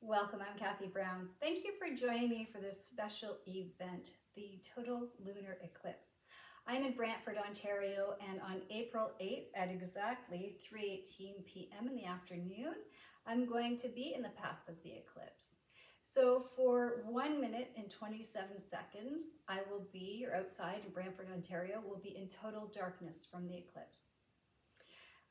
Welcome, I'm Kathy Brown. Thank you for joining me for this special event, the total lunar eclipse. I'm in Brantford, Ontario, and on April 8th at exactly 3:18 p.m. in the afternoon, I'm going to be in the path of the eclipse. So for 1 minute and 27 seconds, I will be, or outside in Brantford, Ontario, will be in total darkness from the eclipse.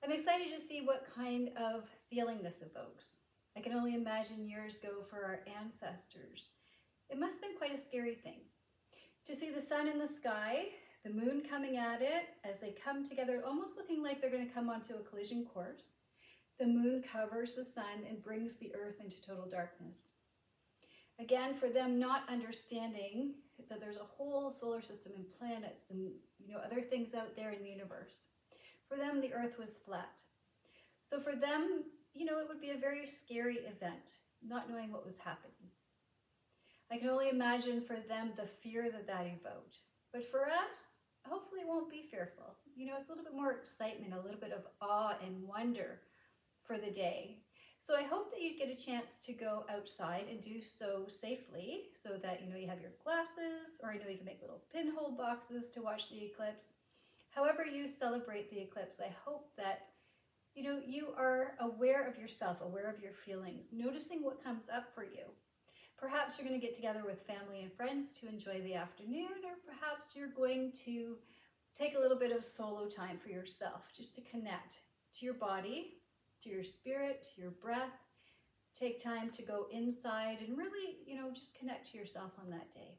I'm excited to see what kind of feeling this evokes. I can only imagine years ago for our ancestors. It must have been quite a scary thing. To see the sun in the sky, the moon coming at it as they come together, almost looking like they're going to come onto a collision course. The moon covers the sun and brings the earth into total darkness. Again, for them not understanding that there's a whole solar system and planets and other things out there in the universe. For them, the earth was flat. So for them, it would be a very scary event, not knowing what was happening. I can only imagine for them the fear that that evoked. But for us, hopefully it won't be fearful. It's a little bit more excitement, a little bit of awe and wonder for the day. So I hope that you get a chance to go outside and do so safely so that you have your glasses, or you can make little pinhole boxes to watch the eclipse. However you celebrate the eclipse, I hope that you are aware of yourself, aware of your feelings, noticing what comes up for you. Perhaps you're going to get together with family and friends to enjoy the afternoon, or perhaps you're going to take a little bit of solo time for yourself, just to connect to your body, to your spirit, to your breath. Take time to go inside and really, just connect to yourself on that day.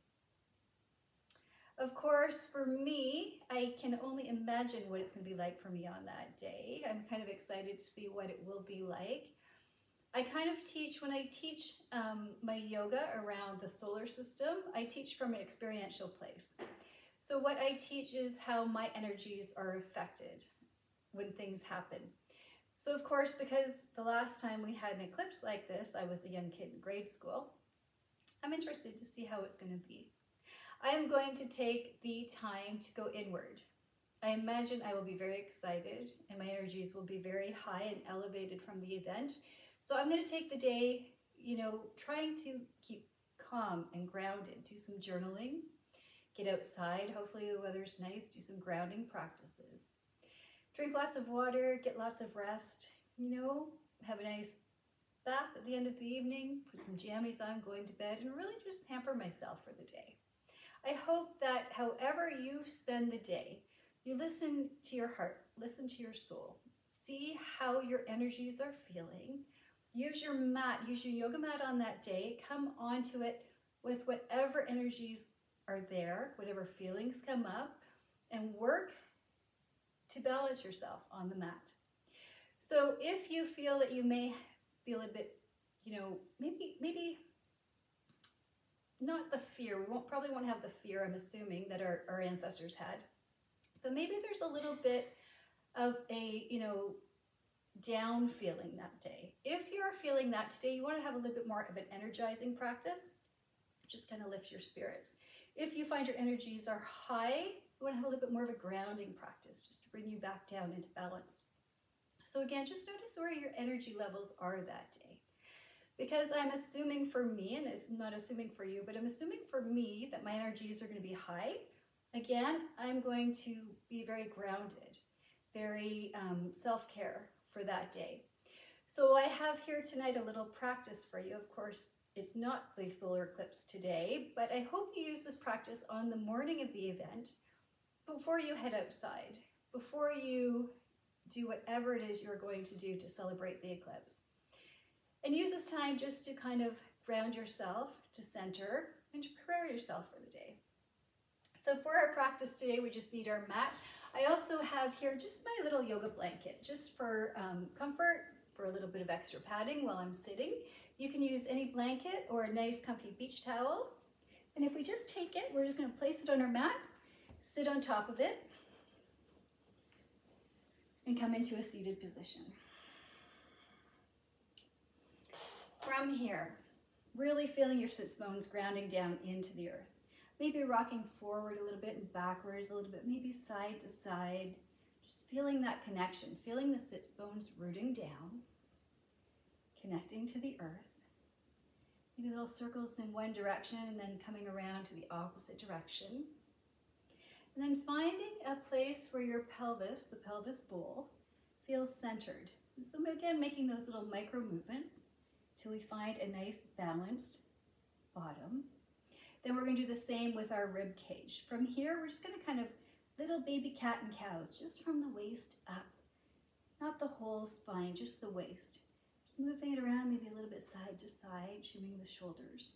Of course, for me, I can only imagine what it's going to be like for me on that day. I'm kind of excited to see what it will be like. I kind of teach, when I teach my yoga around the solar system, I teach from an experiential place. So what I teach is how my energies are affected when things happen. So of course, because the last time we had an eclipse like this, I was a young kid in grade school, I'm interested to see how it's going to be. I am going to take the time to go inward. I imagine I will be very excited and my energies will be very high and elevated from the event. So I'm going to take the day, trying to keep calm and grounded, do some journaling, get outside, hopefully the weather's nice, do some grounding practices. Drink lots of water, get lots of rest, have a nice bath at the end of the evening, put some jammies on, going to bed, and really just pamper myself for the day. I hope that however you spend the day, you listen to your heart, listen to your soul, see how your energies are feeling. Use your mat, use your yoga mat on that day, come onto it with whatever energies are there, whatever feelings come up, and work to balance yourself on the mat. So if you feel that you may feel a bit, maybe not the fear, probably won't have the fear, I'm assuming, that our ancestors had, but maybe there's a little bit of a, down feeling that day. If you're feeling that today, you want to have a little bit more of an energizing practice, just kind of lift your spirits. If you find your energies are high, you want to have a little bit more of a grounding practice, just to bring you back down into balance. So again, just notice where your energy levels are that day. Because I'm assuming for me, and it's not assuming for you, but I'm assuming for me that my energies are going to be high. Again, I'm going to be very grounded, very self-care for that day. So I have here tonight a little practice for you. Of course, it's not the solar eclipse today, but I hope you use this practice on the morning of the event before you head outside, before you do whatever it is you're going to do to celebrate the eclipse. And use this time just to kind of ground yourself, to center, and to prepare yourself for the day. So for our practice today, we just need our mat. I also have here just my little yoga blanket, just for comfort, for a little bit of extra padding while I'm sitting. You can use any blanket or a nice comfy beach towel. And if we just take it, we're just going to place it on our mat, sit on top of it, and come into a seated position. From here, really feeling your sits bones grounding down into the earth. Maybe rocking forward a little bit and backwards a little bit, maybe side to side. Just feeling that connection, feeling the sits bones rooting down, connecting to the earth. Maybe little circles in one direction and then coming around to the opposite direction. And then finding a place where your pelvis, the pelvis bowl, feels centered. So again, making those little micro movements till we find a nice balanced bottom. Then we're going to do the same with our rib cage. From here, we're just going to kind of little baby cat and cows, just from the waist up. Not the whole spine, just the waist. Just moving it around, maybe a little bit side to side, shimming the shoulders.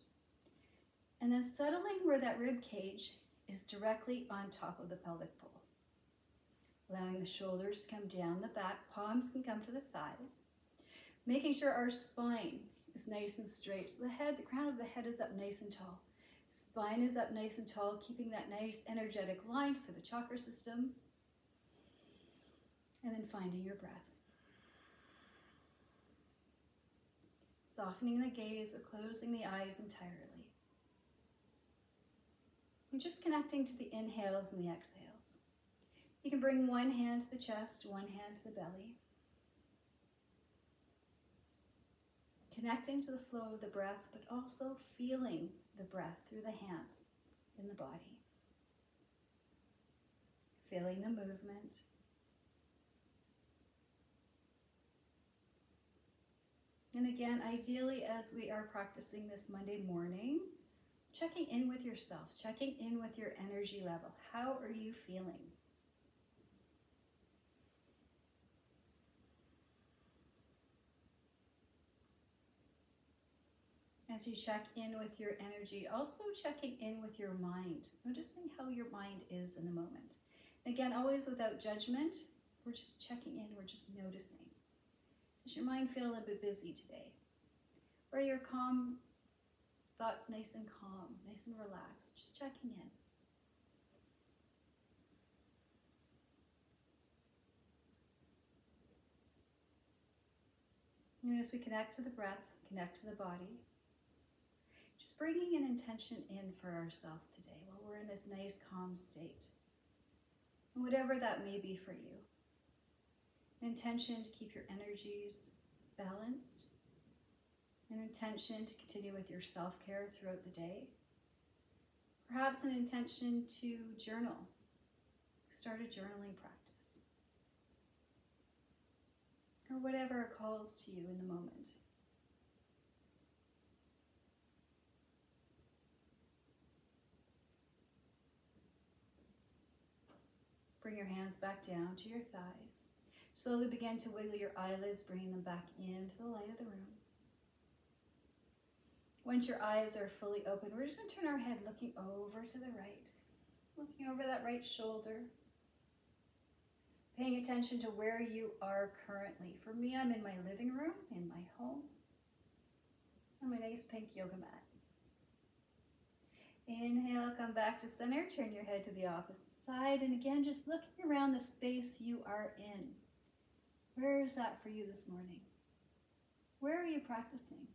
And then settling where that rib cage is directly on top of the pelvic bowl. Allowing the shoulders to come down the back, palms can come to the thighs. Making sure our spine is nice and straight. So the head, the crown of the head is up nice and tall. Spine is up nice and tall, keeping that nice energetic line for the chakra system. And then finding your breath. Softening the gaze or closing the eyes entirely. And just connecting to the inhales and the exhales. You can bring one hand to the chest, one hand to the belly. Connecting to the flow of the breath, but also feeling the breath through the hands in the body. Feeling the movement. And again, ideally, as we are practicing this Monday morning, checking in with yourself, checking in with your energy level. How are you feeling? As you check in with your energy, also checking in with your mind, noticing how your mind is in the moment. Again, always without judgment, we're just checking in, we're just noticing. Does your mind feel a little bit busy today? Or are your calm thoughts nice and calm, nice and relaxed? Just checking in. And as we connect to the breath, connect to the body, just bringing an intention in for ourselves today while we're in this nice calm state. And whatever that may be for you. An intention to keep your energies balanced. An intention to continue with your self-care throughout the day. Perhaps an intention to journal. Start a journaling practice. Or whatever calls to you in the moment. Bring your hands back down to your thighs. Slowly begin to wiggle your eyelids, bringing them back into the light of the room. Once your eyes are fully open, we're just going to turn our head looking over to the right. Looking over that right shoulder. Paying attention to where you are currently. For me, I'm in my living room, in my home, on my nice pink yoga mat. Inhale, come back to center, turn your head to the opposite side, and again, just looking around the space you are in. Where is that for you this morning? Where are you practicing?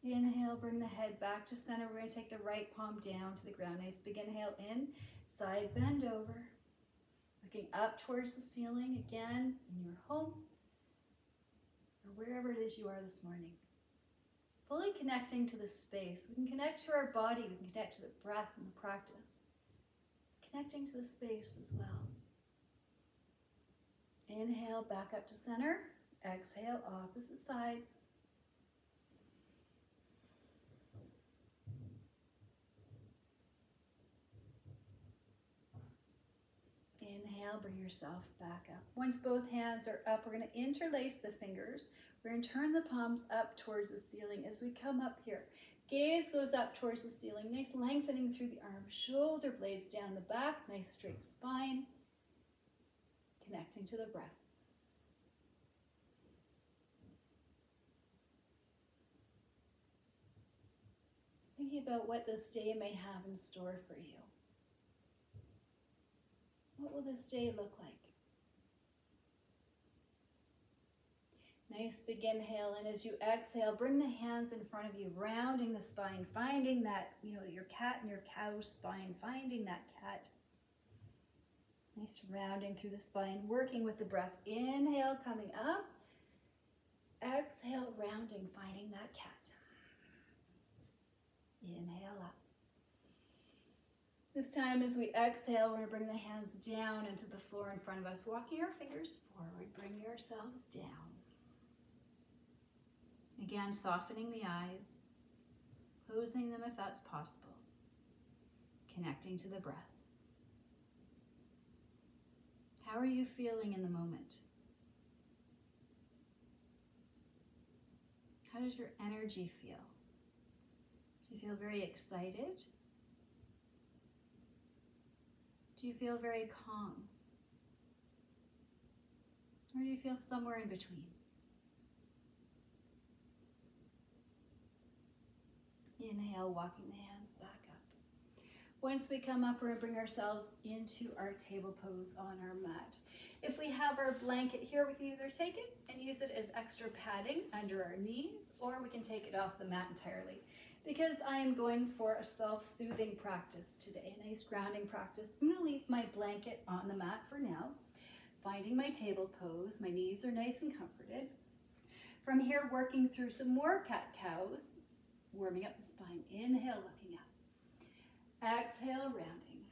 Inhale, bring the head back to center. We're going to take the right palm down to the ground. Nice big inhale in, side bend over. Looking up towards the ceiling again in your home or wherever it is you are this morning. Fully connecting to the space. We can connect to our body. We can connect to the breath and the practice. Connecting to the space as well. Inhale, back up to center. Exhale, opposite side. Inhale, bring yourself back up. Once both hands are up, we're going to interlace the fingers. We're going to turn the palms up towards the ceiling as we come up here. Gaze goes up towards the ceiling. Nice lengthening through the arms. Shoulder blades down the back. Nice straight spine. Connecting to the breath. Thinking about what this day may have in store for you. What will this day look like? Nice big inhale, and as you exhale, bring the hands in front of you, rounding the spine, finding that, your cat and your cow spine, finding that cat. Nice rounding through the spine, working with the breath. Inhale, coming up. Exhale, rounding, finding that cat. Inhale up. This time as we exhale, we're going to bring the hands down into the floor in front of us, walking our fingers forward, bring yourselves down. Again, softening the eyes, closing them if that's possible, connecting to the breath. How are you feeling in the moment? How does your energy feel? Do you feel very excited? Do you feel very calm? Or do you feel somewhere in between? Inhale, walking the hands back up. Once we come up, we're going to bring ourselves into our table pose on our mat. If we have our blanket here, we can either take it and use it as extra padding under our knees, or we can take it off the mat entirely. Because I am going for a self-soothing practice today, a nice grounding practice, I'm going to leave my blanket on the mat for now. Finding my table pose, my knees are nice and comforted. From here, working through some more cat-cows, warming up the spine. Inhale, looking up. Exhale, rounding.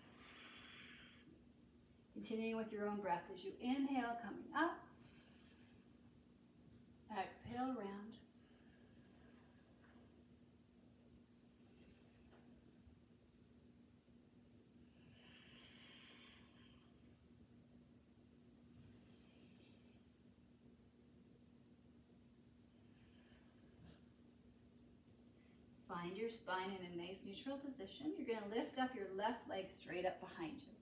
Continuing with your own breath as you inhale, coming up. Exhale, round. Find your spine in a nice neutral position. You're going to lift up your left leg straight up behind you,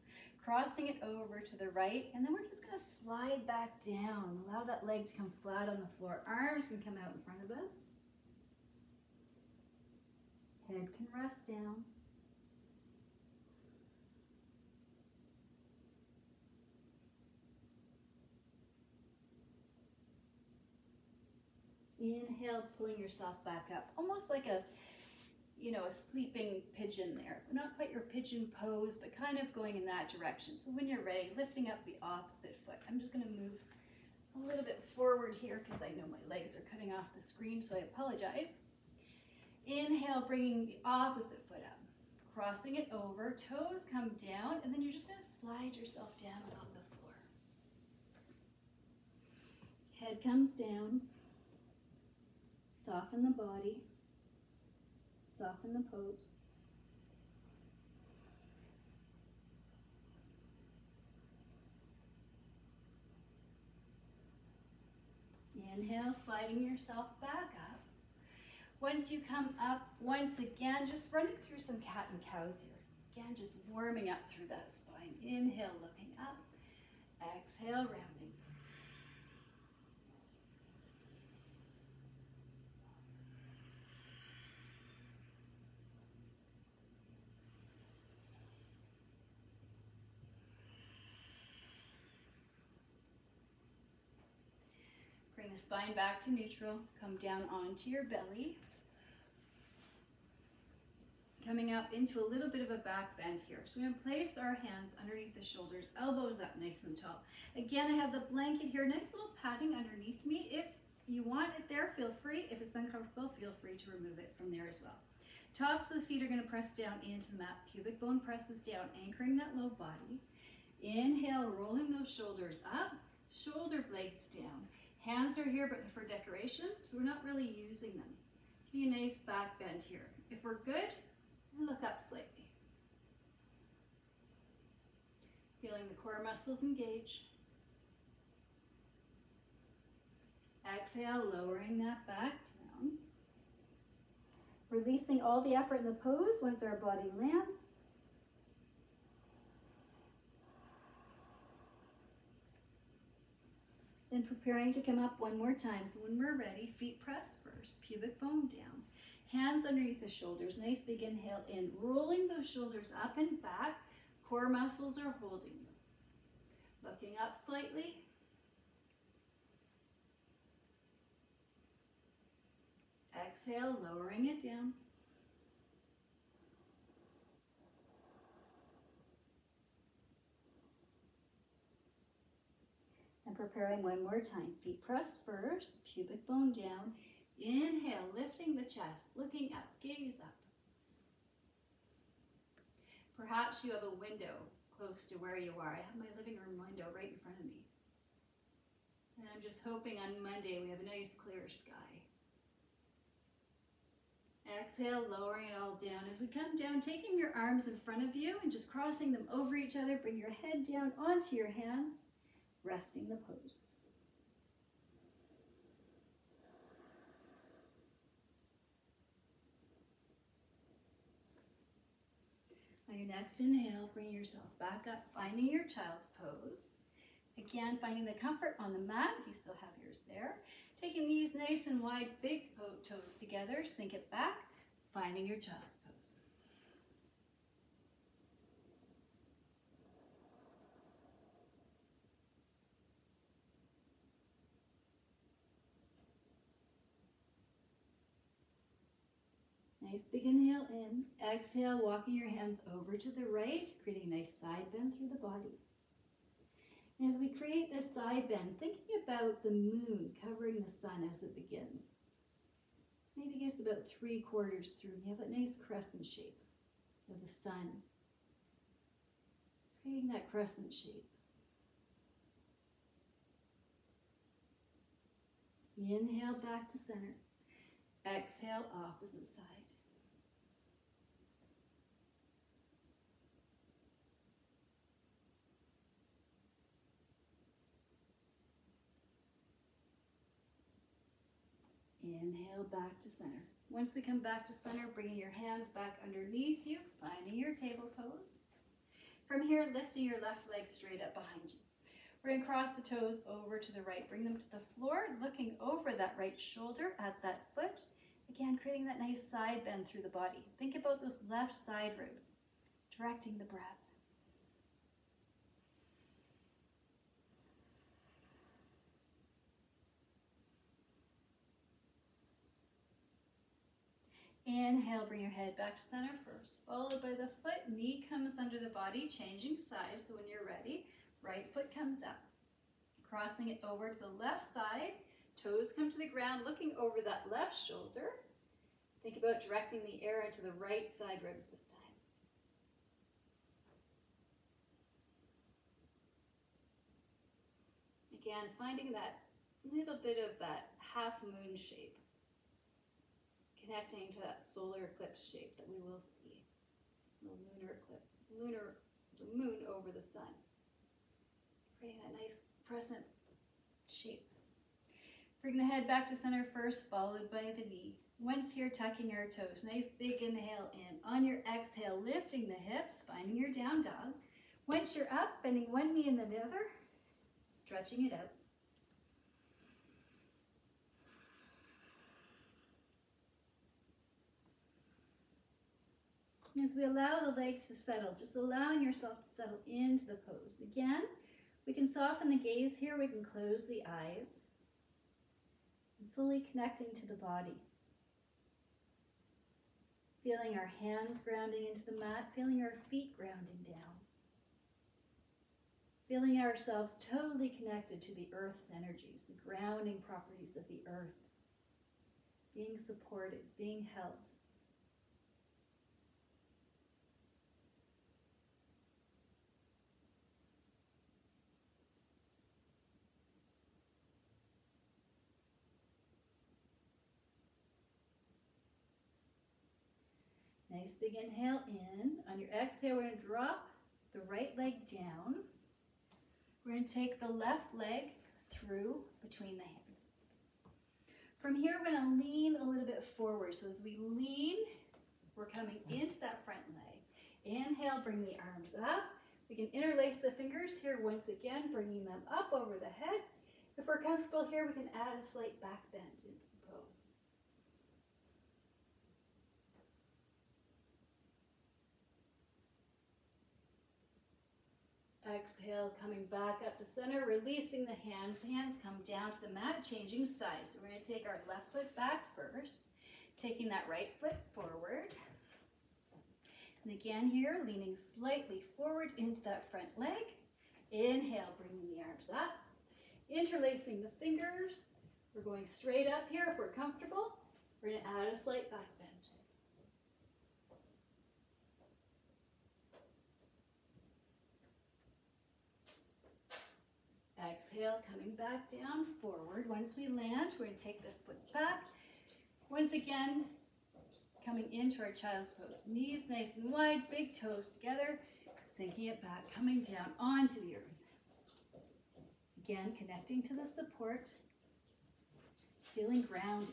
crossing it over to the right, and then we're just going to slide back down. Allow that leg to come flat on the floor. Arms can come out in front of us. Head can rest down. Inhale, pulling yourself back up, almost like a sleeping pigeon there. Not quite your pigeon pose, but kind of going in that direction. So when you're ready, lifting up the opposite foot. I'm just going to move a little bit forward here because I know my legs are cutting off the screen, so I apologize. Inhale, bringing the opposite foot up, crossing it over, toes come down, and then you're just going to slide yourself down on the floor. Head comes down, soften the body. Soften the pose. Inhale, sliding yourself back up. Once you come up, once again, just running through some cat and cows here. Again, just warming up through that spine. Inhale, looking up. Exhale, rounding. Bring the spine back to neutral. Come down onto your belly. Coming up into a little bit of a back bend here. So we're going to place our hands underneath the shoulders, elbows up nice and tall. Again, I have the blanket here, nice little padding underneath me. If you want it there, feel free. If it's uncomfortable, feel free to remove it from there as well. Tops of the feet are going to press down into the mat. Pubic bone presses down, anchoring that low body. Inhale, rolling those shoulders up, shoulder blades down. Hands are here, but for decoration, so we're not really using them. Give me a nice back bend here. If we're good, look up slightly. Feeling the core muscles engage. Exhale, lowering that back down. Releasing all the effort in the pose once our body lands. Then preparing to come up one more time. So when we're ready, feet press first, pubic bone down. Hands underneath the shoulders. Nice big inhale in. Rolling those shoulders up and back. Core muscles are holding you. Looking up slightly. Exhale, lowering it down. And preparing one more time. Feet press first, pubic bone down. Inhale, lifting the chest, looking up, gaze up. Perhaps you have a window close to where you are. I have my living room window right in front of me. And I'm just hoping on Monday we have a nice clear sky. Exhale, lowering it all down. As we come down, taking your arms in front of you and just crossing them over each other, bring your head down onto your hands, resting the pose. On your next inhale, bring yourself back up, finding your child's pose. Again, finding the comfort on the mat, if you still have yours there. Taking knees nice and wide, big toes together, sink it back, finding your child's pose. Nice big inhale in. Exhale, walking your hands over to the right, creating a nice side bend through the body. And as we create this side bend, thinking about the moon covering the sun as it begins. Maybe gets about 3/4 through. You have that nice crescent shape of the sun. Creating that crescent shape. Inhale back to center. Exhale, opposite side. Inhale back to center. Once we come back to center, bringing your hands back underneath you, finding your table pose. From here, lifting your left leg straight up behind you. We're going to cross the toes over to the right, bring them to the floor, looking over that right shoulder at that foot. Again, creating that nice side bend through the body. Think about those left side ribs, directing the breath. Inhale, bring your head back to center first, followed by the foot. Knee comes under the body, changing sides. So when you're ready, right foot comes up. Crossing it over to the left side. Toes come to the ground, looking over that left shoulder. Think about directing the air into the right side ribs this time. Again, finding that little bit of that half moon shape. Connecting to that solar eclipse shape that we will see. The lunar eclipse, the moon over the sun. Creating that nice crescent shape. Bring the head back to center first, followed by the knee. Once here, tucking our toes. Nice big inhale in. On your exhale, lifting the hips, finding your down dog. Once you're up, bending one knee and then the other, stretching it out. As we allow the legs to settle, just allowing yourself to settle into the pose. Again, we can soften the gaze here. We can close the eyes. And fully connecting to the body. Feeling our hands grounding into the mat, feeling our feet grounding down. Feeling ourselves totally connected to the earth's energies, the grounding properties of the earth. Being supported, being held. Nice big inhale in. On your exhale, we're going to drop the right leg down. We're going to take the left leg through between the hands. From here, we're going to lean a little bit forward. So as we lean, we're coming into that front leg. Inhale, bring the arms up. We can interlace the fingers here once again, bringing them up over the head. If we're comfortable here, we can add a slight back bend into the pose. Exhale, coming back up to center, releasing the hands. Hands come down to the mat, changing sides. So we're going to take our left foot back first, taking that right foot forward. And again here, leaning slightly forward into that front leg. Inhale, bringing the arms up. Interlacing the fingers. We're going straight up here if we're comfortable. We're going to add a slight back bend. exhale, coming back down, forward. Once we land, we're going to take this foot back. Once again, coming into our child's pose. Knees nice and wide, big toes together, sinking it back, coming down onto the earth. Again, connecting to the support, feeling grounded.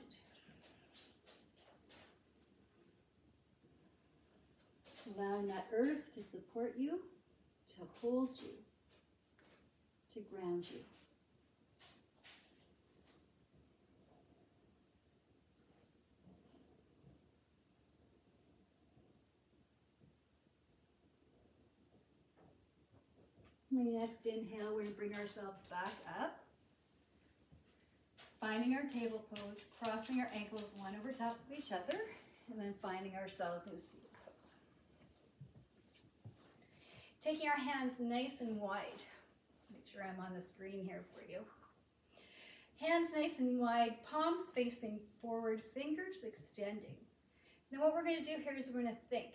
Allowing that earth to support you, to hold you, to ground you. When we next inhale, we're going to bring ourselves back up. Finding our table pose, crossing our ankles one over top of each other, and then finding ourselves in a seated pose. Taking our hands nice and wide. Make sure I'm on the screen here for you. Hands nice and wide, palms facing forward, fingers extending. Now what we're going to do here is we're going to think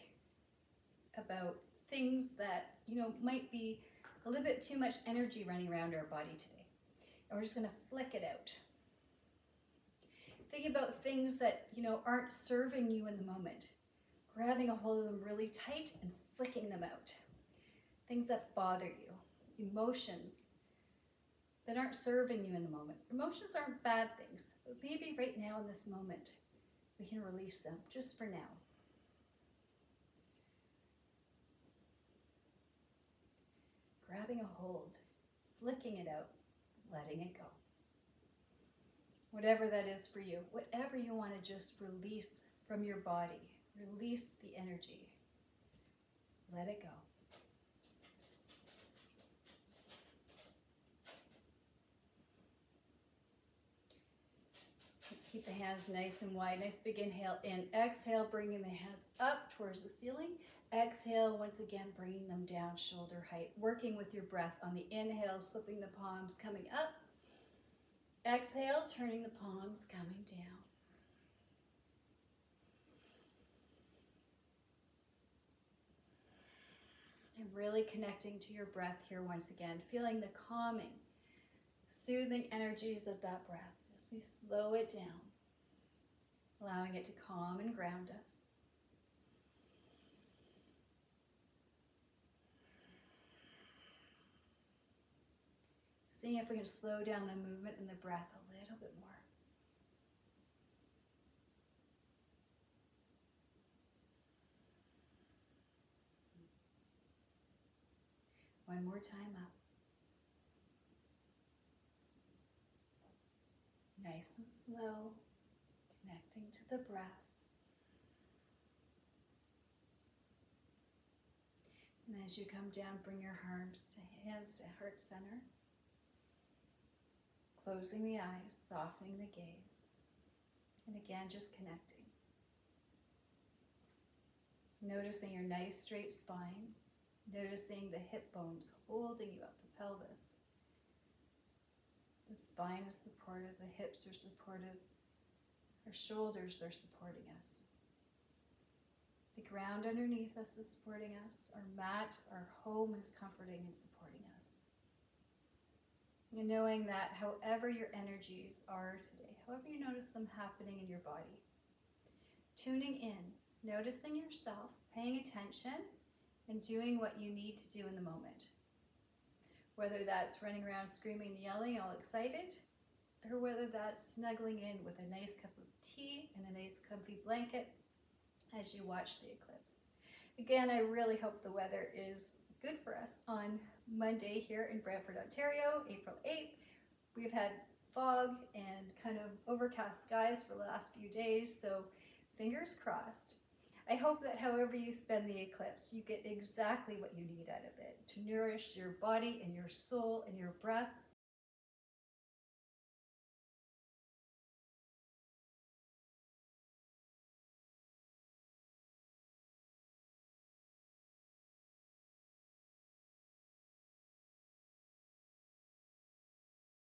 about things that, might be a little bit too much energy running around our body today. And we're just going to flick it out. Think about things that, aren't serving you in the moment. Grabbing a hold of them really tight and flicking them out. Things that bother you. Emotions that aren't serving you in the moment. Emotions aren't bad things, but maybe right now in this moment, we can release them just for now. Grabbing a hold, flicking it out, letting it go. Whatever that is for you, whatever you want to just release from your body, release the energy, let it go. Keep the hands nice and wide. Nice big inhale in. Exhale, bringing the hands up towards the ceiling. Exhale, once again, bringing them down shoulder height. Working with your breath on the inhales, flipping the palms, coming up. Exhale, turning the palms, coming down. And really connecting to your breath here once again. Feeling the calming, soothing energies of that breath. We slow it down, allowing it to calm and ground us. Seeing if we can slow down the movement and the breath a little bit more. One more time up. Nice and slow, connecting to the breath. And as you come down, bring your hands to heart center. Closing the eyes, softening the gaze. And again, just connecting. Noticing your nice straight spine. Noticing the hip bones holding you up the pelvis. The spine is supportive, the hips are supportive, our shoulders are supporting us. The ground underneath us is supporting us, our mat, our home is comforting and supporting us. And knowing that however your energies are today, however you notice them happening in your body, tuning in, noticing yourself, paying attention, and doing what you need to do in the moment. Whether that's running around screaming and yelling, all excited, or whether that's snuggling in with a nice cup of tea and a nice comfy blanket as you watch the eclipse. Again, I really hope the weather is good for us on Monday here in Brantford, Ontario, April 8th. We've had fog and kind of overcast skies for the last few days, so fingers crossed. I hope that however you spend the eclipse, you get exactly what you need out of it to nourish your body and your soul and your breath